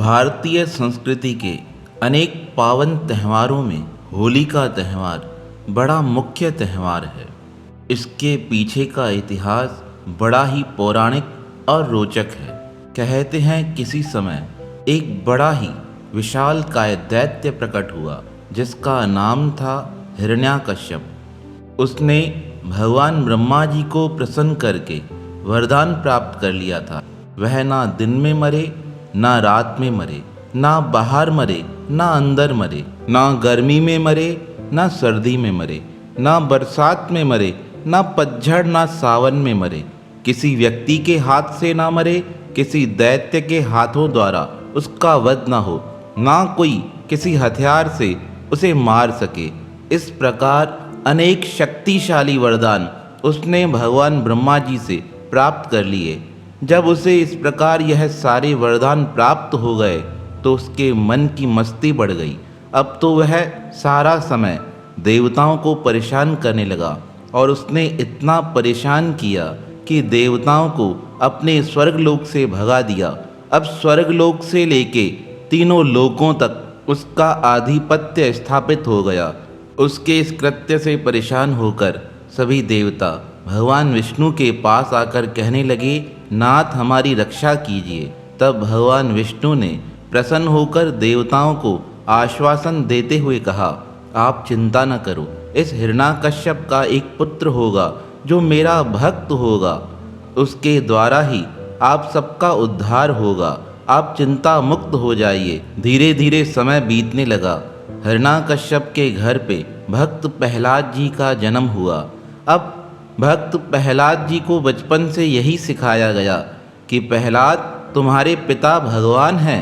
भारतीय संस्कृति के अनेक पावन त्योहारों में होली का त्यौहार बड़ा मुख्य त्यौहार है। इसके पीछे का इतिहास बड़ा ही पौराणिक और रोचक है। कहते हैं किसी समय एक बड़ा ही विशालकाय दैत्य प्रकट हुआ जिसका नाम था हिरण्याकश्यप। उसने भगवान ब्रह्मा जी को प्रसन्न करके वरदान प्राप्त कर लिया था। वह ना दिन में मरे, ना रात में मरे, ना बाहर मरे, ना अंदर मरे, ना गर्मी में मरे, ना सर्दी में मरे, ना बरसात में मरे, ना पतझड़, ना सावन में मरे। किसी व्यक्ति के हाथ से ना मरे, किसी दैत्य के हाथों द्वारा उसका वध ना हो, ना कोई किसी हथियार से उसे मार सके। इस प्रकार अनेक शक्तिशाली वरदान उसने भगवान ब्रह्मा जी से प्राप्त कर लिए। जब उसे इस प्रकार यह सारे वरदान प्राप्त हो गए तो उसके मन की मस्ती बढ़ गई। अब तो वह सारा समय देवताओं को परेशान करने लगा और उसने इतना परेशान किया कि देवताओं को अपने स्वर्गलोक से भगा दिया। अब स्वर्गलोक से लेके तीनों लोकों तक उसका आधिपत्य स्थापित हो गया। उसके इस कृत्य से परेशान होकर सभी देवता भगवान विष्णु के पास आकर कहने लगे, नाथ हमारी रक्षा कीजिए। तब भगवान विष्णु ने प्रसन्न होकर देवताओं को आश्वासन देते हुए कहा, आप चिंता न करो, इस हिरण्याकश्यप का एक पुत्र होगा जो मेरा भक्त होगा। उसके द्वारा ही आप सबका उद्धार होगा। आप चिंता मुक्त हो जाइए। धीरे धीरे समय बीतने लगा। हिरण्याकश्यप के घर पे भक्त प्रहलाद जी का जन्म हुआ। अब भक्त प्रहलाद जी को बचपन से यही सिखाया गया कि प्रहलाद तुम्हारे पिता भगवान हैं,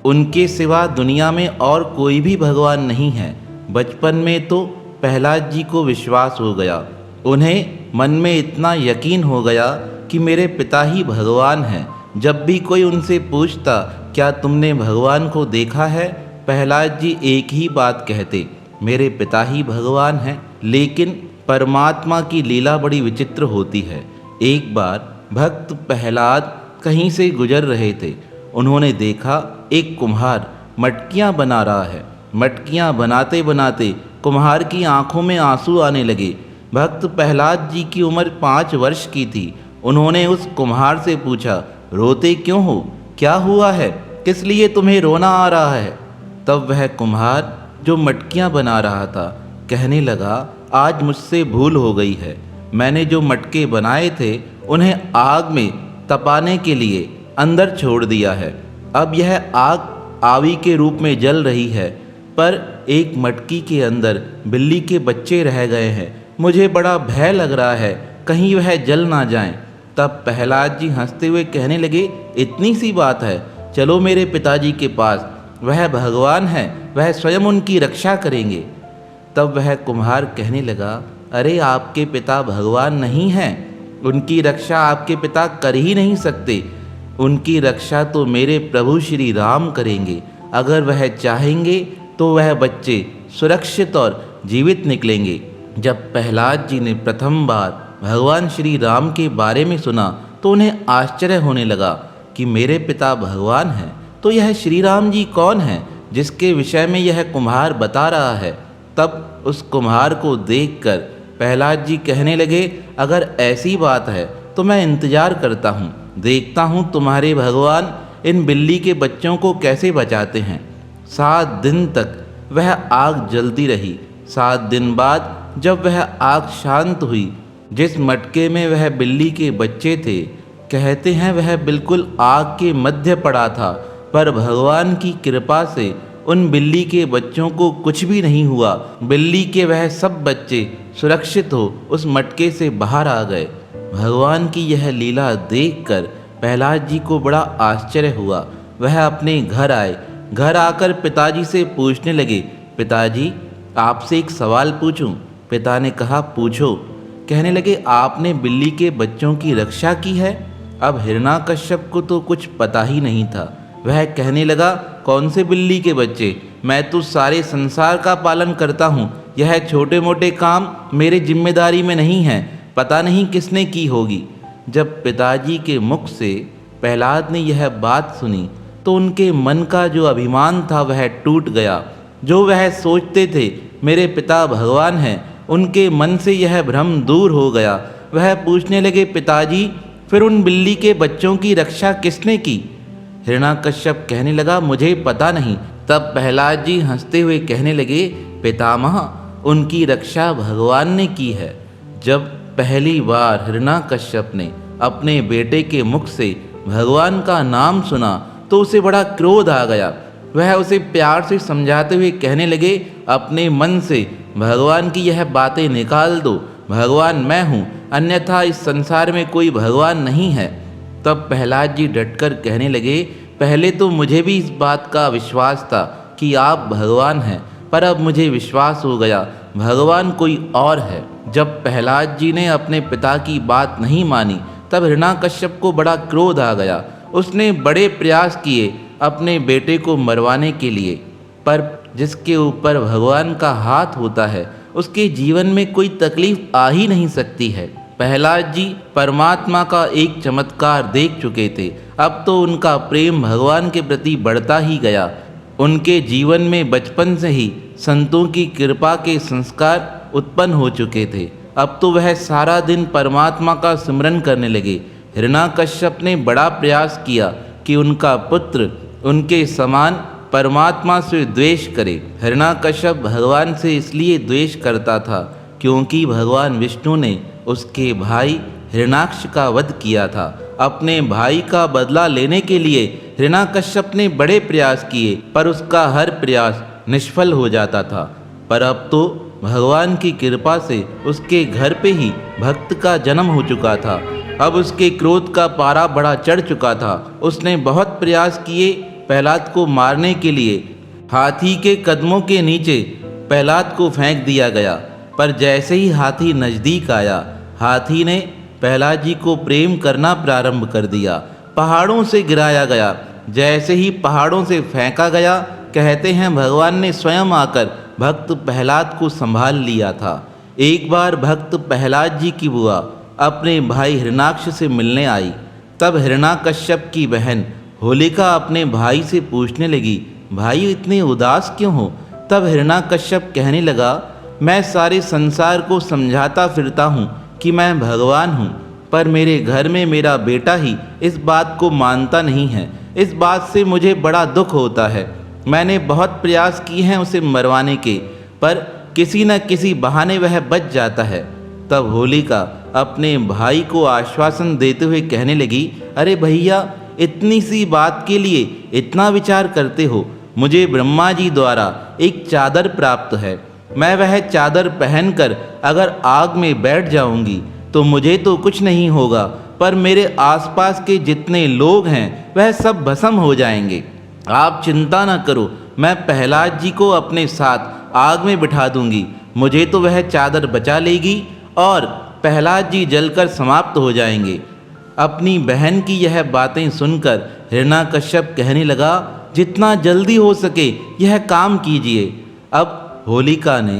उनके सिवा दुनिया में और कोई भी भगवान नहीं है। बचपन में तो प्रहलाद जी को विश्वास हो गया। उन्हें मन में इतना यकीन हो गया कि मेरे पिता ही भगवान हैं। जब भी कोई उनसे पूछता क्या तुमने भगवान को देखा है, प्रहलाद जी एक ही बात कहते, मेरे पिता ही भगवान हैं। लेकिन परमात्मा की लीला बड़ी विचित्र होती है। एक बार भक्त प्रहलाद कहीं से गुजर रहे थे। उन्होंने देखा एक कुम्हार मटकियाँ बना रहा है। मटकियाँ बनाते बनाते कुम्हार की आंखों में आंसू आने लगे। भक्त प्रहलाद जी की उम्र 5 वर्ष की थी। उन्होंने उस कुम्हार से पूछा, रोते क्यों हो, क्या हुआ है, किस लिए तुम्हें रोना आ रहा है। तब वह कुम्हार जो मटकियाँ बना रहा था कहने लगा, आज मुझसे भूल हो गई है। मैंने जो मटके बनाए थे उन्हें आग में तपाने के लिए अंदर छोड़ दिया है। अब यह आग आवी के रूप में जल रही है, पर एक मटकी के अंदर बिल्ली के बच्चे रह गए हैं। मुझे बड़ा भय लग रहा है, कहीं वह जल ना जाएं। तब प्रहलाद जी हंसते हुए कहने लगे, इतनी सी बात है, चलो मेरे पिताजी के पास, वह भगवान है, वह स्वयं उनकी रक्षा करेंगे। तब वह कुम्हार कहने लगा, अरे आपके पिता भगवान नहीं हैं, उनकी रक्षा आपके पिता कर ही नहीं सकते। उनकी रक्षा तो मेरे प्रभु श्री राम करेंगे। अगर वह चाहेंगे तो वह बच्चे सुरक्षित और जीवित निकलेंगे। जब प्रहलाद जी ने प्रथम बार भगवान श्री राम के बारे में सुना तो उन्हें आश्चर्य होने लगा कि मेरे पिता भगवान हैं, तो यह श्री राम जी कौन हैं जिसके विषय में यह कुम्हार बता रहा है। तब उस कुम्हार को देखकर प्रहलाद जी कहने लगे, अगर ऐसी बात है तो मैं इंतजार करता हूँ, देखता हूँ तुम्हारे भगवान इन बिल्ली के बच्चों को कैसे बचाते हैं। 7 दिन तक वह आग जलती रही। 7 दिन बाद जब वह आग शांत हुई, जिस मटके में वह बिल्ली के बच्चे थे, कहते हैं वह बिल्कुल आग के मध्य पड़ा था, पर भगवान की कृपा से उन बिल्ली के बच्चों को कुछ भी नहीं हुआ। बिल्ली के वह सब बच्चे सुरक्षित हो उस मटके से बाहर आ गए। भगवान की यह लीला देखकर प्रहलाद जी को बड़ा आश्चर्य हुआ। वह अपने घर आए। घर आकर पिताजी से पूछने लगे, पिताजी आपसे एक सवाल पूछूं? पिता ने कहा, पूछो। कहने लगे, आपने बिल्ली के बच्चों की रक्षा की है। अब हिरण्याकश्यप को तो कुछ पता ही नहीं था। वह कहने लगा, कौन से बिल्ली के बच्चे, मैं तो सारे संसार का पालन करता हूँ, यह छोटे मोटे काम मेरे जिम्मेदारी में नहीं है, पता नहीं किसने की होगी। जब पिताजी के मुख से प्रहलाद ने यह बात सुनी तो उनके मन का जो अभिमान था वह टूट गया। जो वह सोचते थे मेरे पिता भगवान हैं, उनके मन से यह भ्रम दूर हो गया। वह पूछने लगे, पिताजी फिर उन बिल्ली के बच्चों की रक्षा किसने की? हिरण्याकश्यप कहने लगा, मुझे पता नहीं। तब प्रहलाद जी हंसते हुए कहने लगे, पितामह उनकी रक्षा भगवान ने की है। जब पहली बार हिरण्याकश्यप ने अपने बेटे के मुख से भगवान का नाम सुना तो उसे बड़ा क्रोध आ गया। वह उसे प्यार से समझाते हुए कहने लगे, अपने मन से भगवान की यह बातें निकाल दो। भगवान मैं हूँ, अन्यथा इस संसार में कोई भगवान नहीं है। तब प्रहलाद जी डटकर कहने लगे, पहले तो मुझे भी इस बात का विश्वास था कि आप भगवान हैं, पर अब मुझे विश्वास हो गया भगवान कोई और है। जब प्रहलाद जी ने अपने पिता की बात नहीं मानी तब हिरण्याकश्यप को बड़ा क्रोध आ गया। उसने बड़े प्रयास किए अपने बेटे को मरवाने के लिए, पर जिसके ऊपर भगवान का हाथ होता है उसके जीवन में कोई तकलीफ आ ही नहीं सकती है। प्रहलाद जी परमात्मा का एक चमत्कार देख चुके थे। अब तो उनका प्रेम भगवान के प्रति बढ़ता ही गया। उनके जीवन में बचपन से ही संतों की कृपा के संस्कार उत्पन्न हो चुके थे। अब तो वह सारा दिन परमात्मा का स्मरण करने लगे। हिरण्याकश्यप ने बड़ा प्रयास किया कि उनका पुत्र उनके समान परमात्मा से द्वेष करे। हिरण्याकश्यप भगवान से इसलिए द्वेष करता था क्योंकि भगवान विष्णु ने उसके भाई हिरण्याक्ष का वध किया था। अपने भाई का बदला लेने के लिए हिरण्याकश्यप ने बड़े प्रयास किए, पर उसका हर प्रयास निष्फल हो जाता था। पर अब तो भगवान की कृपा से उसके घर पे ही भक्त का जन्म हो चुका था। अब उसके क्रोध का पारा बड़ा चढ़ चुका था। उसने बहुत प्रयास किए प्रहलाद को मारने के लिए। हाथी के कदमों के नीचे प्रहलाद को फेंक दिया गया, पर जैसे ही हाथी नज़दीक आया, हाथी ने प्रहलाद जी को प्रेम करना प्रारंभ कर दिया। पहाड़ों से गिराया गया। जैसे ही पहाड़ों से फेंका गया, कहते हैं भगवान ने स्वयं आकर भक्त प्रहलाद को संभाल लिया था। एक बार भक्त प्रहलाद जी की बुआ अपने भाई हिरण्याक्ष से मिलने आई। तब हिरण्याकश्यप की बहन होलिका अपने भाई से पूछने लगी, भाई इतने उदास क्यों हो? तब हिरण्याकश्यप कहने लगा, मैं सारे संसार को समझाता फिरता हूँ कि मैं भगवान हूँ, पर मेरे घर में मेरा बेटा ही इस बात को मानता नहीं है। इस बात से मुझे बड़ा दुख होता है। मैंने बहुत प्रयास किए हैं उसे मरवाने के, पर किसी न किसी बहाने वह बच जाता है। तब होलिका अपने भाई को आश्वासन देते हुए कहने लगी, अरे भैया इतनी सी बात के लिए इतना विचार करते हो? मुझे ब्रह्मा जी द्वारा एक चादर प्राप्त है। मैं वह चादर पहनकर अगर आग में बैठ जाऊंगी तो मुझे तो कुछ नहीं होगा, पर मेरे आसपास के जितने लोग हैं वह सब भस्म हो जाएंगे। आप चिंता न करो, मैं प्रहलाद जी को अपने साथ आग में बिठा दूंगी। मुझे तो वह चादर बचा लेगी और प्रहलाद जी जलकर समाप्त हो जाएंगे। अपनी बहन की यह बातें सुनकर हिरण्याकश्यप कहने लगा, जितना जल्दी हो सके यह काम कीजिए। अब होलिका ने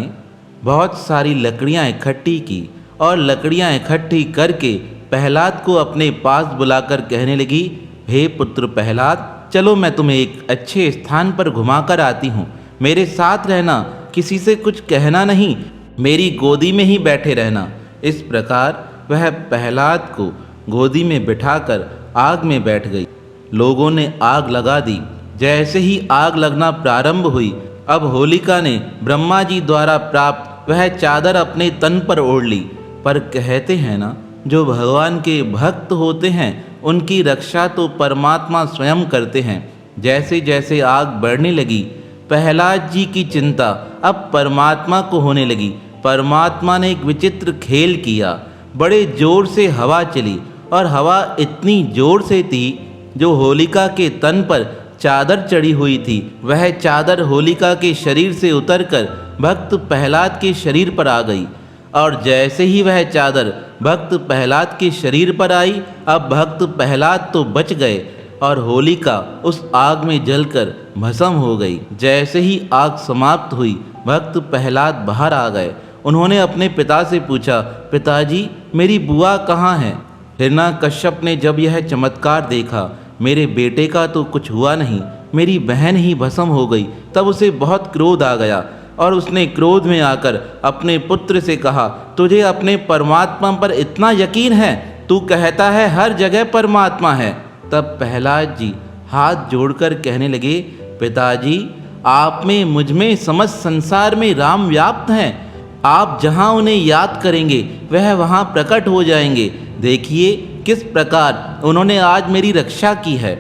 बहुत सारी लकड़ियां इकट्ठी की और लकड़ियां इकट्ठी करके प्रहलाद को अपने पास बुलाकर कहने लगी, हे पुत्र प्रहलाद, चलो मैं तुम्हें एक अच्छे स्थान पर घुमाकर आती हूँ। मेरे साथ रहना, किसी से कुछ कहना नहीं, मेरी गोदी में ही बैठे रहना। इस प्रकार वह प्रहलाद को गोदी में बिठाकर आग में बैठ गई। लोगों ने आग लगा दी। जैसे ही आग लगना प्रारंभ हुई, अब होलिका ने ब्रह्मा जी द्वारा प्राप्त वह चादर अपने तन पर ओढ़ ली। पर कहते हैं ना, जो भगवान के भक्त होते हैं उनकी रक्षा तो परमात्मा स्वयं करते हैं। जैसे जैसे आग बढ़ने लगी, प्रहलाद जी की चिंता अब परमात्मा को होने लगी। परमात्मा ने एक विचित्र खेल किया। बड़े जोर से हवा चली और हवा इतनी जोर से थी जो होलिका के तन पर चादर चढ़ी हुई थी वह चादर होलिका के शरीर से उतरकर भक्त प्रहलाद के शरीर पर आ गई। और जैसे ही वह चादर भक्त प्रहलाद के शरीर पर आई, अब भक्त प्रहलाद तो बच गए और होलिका उस आग में जलकर भस्म हो गई। जैसे ही आग समाप्त हुई, भक्त प्रहलाद बाहर आ गए। उन्होंने अपने पिता से पूछा, पिताजी मेरी बुआ कहाँ है? हिरण्याकश्यप ने जब यह चमत्कार देखा, मेरे बेटे का तो कुछ हुआ नहीं, मेरी बहन ही भस्म हो गई। तब उसे बहुत क्रोध आ गया और उसने क्रोध में आकर अपने पुत्र से कहा, तुझे अपने परमात्मा पर इतना यकीन है? तू कहता है हर जगह परमात्मा है। तब प्रहलाद जी हाथ जोड़कर कहने लगे, पिताजी, आप में, मुझ में, समस्त संसार में राम व्याप्त हैं। आप जहाँ उन्हें याद करेंगे वह वहाँ प्रकट हो जाएंगे। देखिए किस प्रकार उन्होंने आज मेरी रक्षा की है।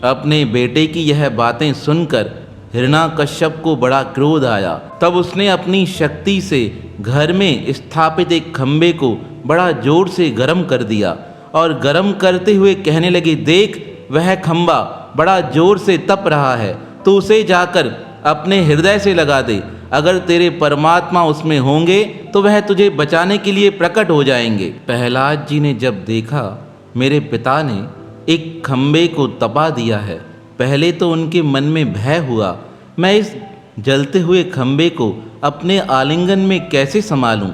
अपने बेटे की यह बातें सुनकर हिरण्याकश्यप को बड़ा क्रोध आया। तब उसने अपनी शक्ति से घर में स्थापित एक खंबे को बड़ा जोर से गर्म कर दिया और गर्म करते हुए कहने लगे, देख वह खंबा बड़ा जोर से तप रहा है, तो उसे जाकर अपने हृदय से लगा दे। अगर तेरे परमात्मा उसमें होंगे तो वह तुझे बचाने के लिए प्रकट हो जाएंगे। प्रहलाद जी ने जब देखा मेरे पिता ने एक खंबे को तपा दिया है, पहले तो उनके मन में भय हुआ, मैं इस जलते हुए खंबे को अपने आलिंगन में कैसे संभालूं।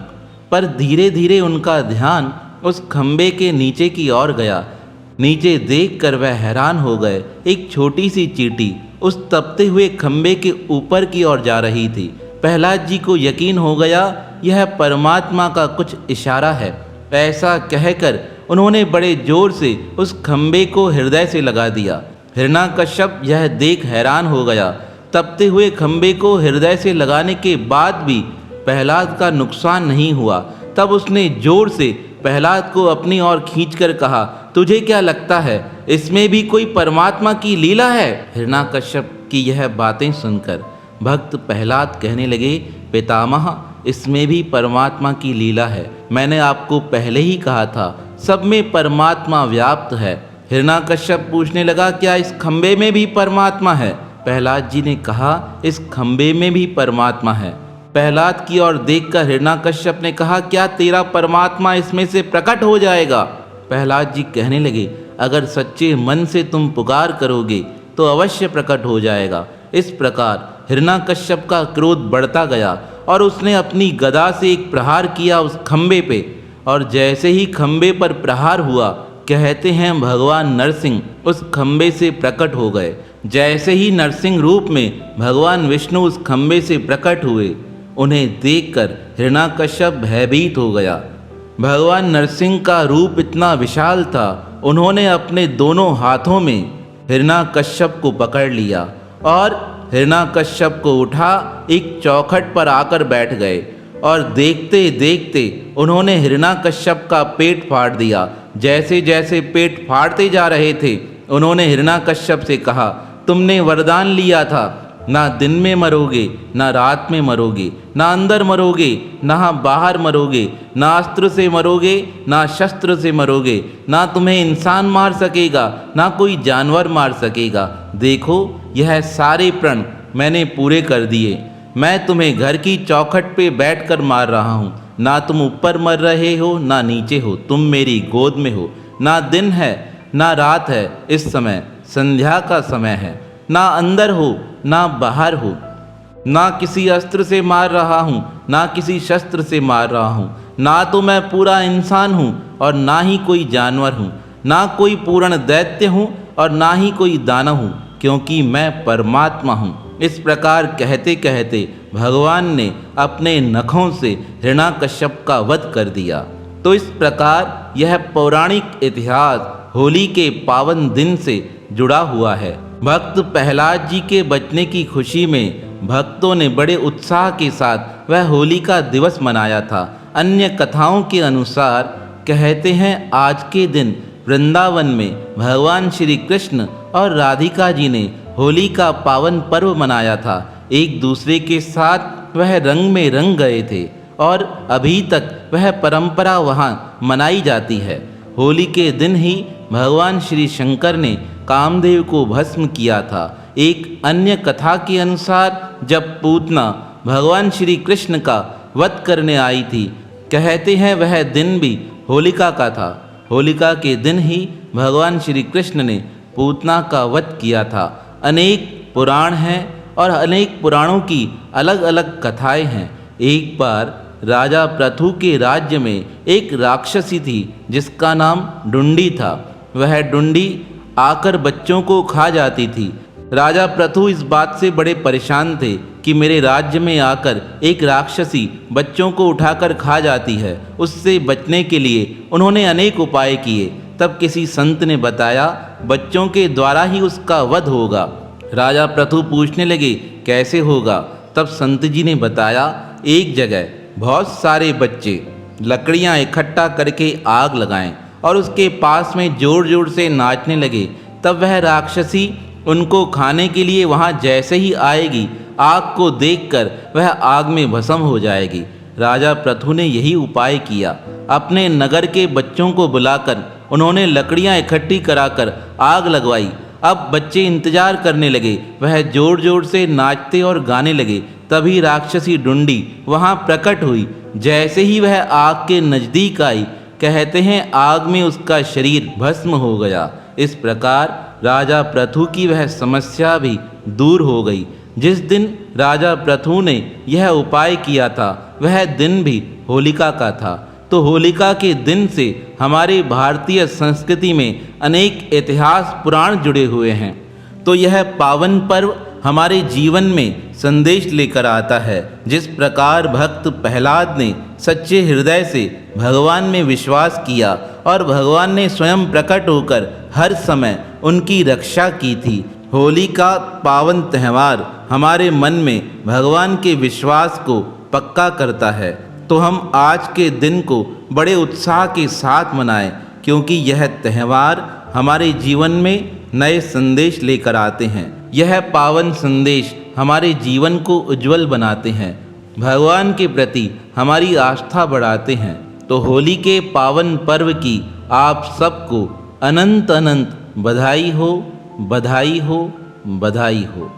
पर धीरे धीरे उनका ध्यान उस खंबे के नीचे की ओर गया। नीचे देखकर वह हैरान हो गए। एक छोटी सी चींटी उस तपते हुए खंबे के ऊपर की ओर जा रही थी। प्रहलाद जी को यकीन हो गया यह परमात्मा का कुछ इशारा है। ऐसा कहकर उन्होंने बड़े जोर से उस खंबे को हृदय से लगा दिया। हिरण्याकश्यप यह देख हैरान हो गया। तपते हुए खंबे को हृदय से लगाने के बाद भी प्रहलाद का नुकसान नहीं हुआ। तब उसने जोर से प्रहलाद को अपनी ओर खींचकर कहा, तुझे क्या लगता है इसमें भी कोई परमात्मा की लीला है? हिरण्याकश्यप की यह बातें सुनकर भक्त प्रहलाद कहने लगे, पितामह, इसमें भी परमात्मा की लीला है। मैंने आपको पहले ही कहा था सब में परमात्मा व्याप्त है। हिरण्याकश्यप पूछने लगा, क्या इस खंबे में भी परमात्मा है? प्रहलाद जी ने कहा, इस खंबे में भी परमात्मा है। प्रहलाद की ओर देखकर हिरण्याकश्यप ने कहा, क्या तेरा परमात्मा इसमें से प्रकट हो जाएगा? प्रहलाद जी कहने लगे, अगर सच्चे मन से तुम पुकार करोगे तो अवश्य प्रकट हो जाएगा। इस प्रकार हिरण्याकश्यप का क्रोध बढ़ता गया और उसने अपनी गदा से एक प्रहार किया उस खंबे पे, और जैसे ही खंबे पर प्रहार हुआ, कहते हैं भगवान नरसिंह उस खंबे से प्रकट हो गए। जैसे ही नरसिंह रूप में भगवान विष्णु उस खंबे से प्रकट हुए, उन्हें देखकर हिरण्याकश्यप भयभीत हो गया। भगवान नरसिंह का रूप इतना विशाल था, उन्होंने अपने दोनों हाथों में हिरण्याकश्यप को पकड़ लिया और हिरण्याकश्यप को उठा एक चौखट पर आकर बैठ गए और देखते देखते उन्होंने हिरण्याकश्यप का पेट फाड़ दिया। जैसे जैसे पेट फाड़ते जा रहे थे, उन्होंने हिरण्याकश्यप से कहा, तुमने वरदान लिया था, ना दिन में मरोगे, ना रात में मरोगे, ना अंदर मरोगे, ना बाहर मरोगे, ना अस्त्र से मरोगे, ना शस्त्र से मरोगे, ना तुम्हें इंसान मार सकेगा, ना कोई जानवर मार सकेगा। देखो यह सारे प्रण मैंने पूरे कर दिए। मैं तुम्हें घर की चौखट पे बैठकर मार रहा हूँ। ना तुम ऊपर मर रहे हो, ना नीचे हो, तुम मेरी गोद में हो। ना दिन है ना रात है, इस समय संध्या का समय है। ना अंदर हो ना बाहर हो, ना किसी अस्त्र से मार रहा हूँ, ना किसी शस्त्र से मार रहा हूँ। ना तो मैं पूरा इंसान हूँ और ना ही कोई जानवर हूँ, ना कोई पूर्ण दैत्य हूँ और ना ही कोई दानव हूँ, क्योंकि मैं परमात्मा हूँ। इस प्रकार कहते कहते भगवान ने अपने नखों से हिरण्याकश्यप का वध कर दिया। तो इस प्रकार यह पौराणिक इतिहास होली के पावन दिन से जुड़ा हुआ है। भक्त प्रहलाद जी के बचने की खुशी में भक्तों ने बड़े उत्साह के साथ वह होली का दिवस मनाया था। अन्य कथाओं के अनुसार कहते हैं आज के दिन वृंदावन में भगवान श्री कृष्ण और राधिका जी ने होली का पावन पर्व मनाया था। एक दूसरे के साथ वह रंग में रंग गए थे और अभी तक वह परंपरा वहाँ मनाई जाती है। होली के दिन ही भगवान श्री शंकर ने कामदेव को भस्म किया था। एक अन्य कथा के अनुसार जब पूतना भगवान श्री कृष्ण का वध करने आई थी, कहते हैं वह दिन भी होलिका का था। होलिका के दिन ही भगवान श्री कृष्ण ने पूतना का वध किया था। अनेक पुराण हैं और अनेक पुराणों की अलग अलग कथाएं हैं। एक बार राजा पृथु के राज्य में एक राक्षसी थी जिसका नाम डुंडी था। वह डुंडी आकर बच्चों को खा जाती थी। राजा पृथु इस बात से बड़े परेशान थे कि मेरे राज्य में आकर एक राक्षसी बच्चों को उठाकर खा जाती है। उससे बचने के लिए उन्होंने अनेक उपाय किए। तब किसी संत ने बताया, बच्चों के द्वारा ही उसका वध होगा। राजा पृथु पूछने लगे, कैसे होगा? तब संत जी ने बताया, एक जगह बहुत सारे बच्चे लकड़ियां इकट्ठा करके आग लगाएं और उसके पास में जोर जोर से नाचने लगे। तब वह राक्षसी उनको खाने के लिए वहां जैसे ही आएगी, आग को देखकर वह आग में भस्म हो जाएगी। राजा पृथु ने यही उपाय किया। अपने नगर के बच्चों को बुलाकर उन्होंने लकड़ियां इकट्ठी कराकर आग लगवाई। अब बच्चे इंतजार करने लगे। वह जोर जोर से नाचते और गाने लगे। तभी राक्षसी डुंडी वहां प्रकट हुई। जैसे ही वह आग के नजदीक आई, कहते हैं आग में उसका शरीर भस्म हो गया। इस प्रकार राजा पृथु की वह समस्या भी दूर हो गई। जिस दिन राजा पृथु ने यह उपाय किया था, वह दिन भी होलिका का था। तो होलिका के दिन से हमारे भारतीय संस्कृति में अनेक इतिहास पुराण जुड़े हुए हैं। तो यह पावन पर्व हमारे जीवन में संदेश लेकर आता है। जिस प्रकार भक्त प्रहलाद ने सच्चे हृदय से भगवान में विश्वास किया और भगवान ने स्वयं प्रकट होकर हर समय उनकी रक्षा की थी, होली का पावन त्यौहार हमारे मन में भगवान के विश्वास को पक्का करता है। तो हम आज के दिन को बड़े उत्साह के साथ मनाएं, क्योंकि यह त्यौहार हमारे जीवन में नए संदेश लेकर आते हैं। यह पावन संदेश हमारे जीवन को उज्जवल बनाते हैं, भगवान के प्रति हमारी आस्था बढ़ाते हैं। तो होली के पावन पर्व की आप सबको अनंत अनंत बधाई हो, बधाई हो, बधाई हो।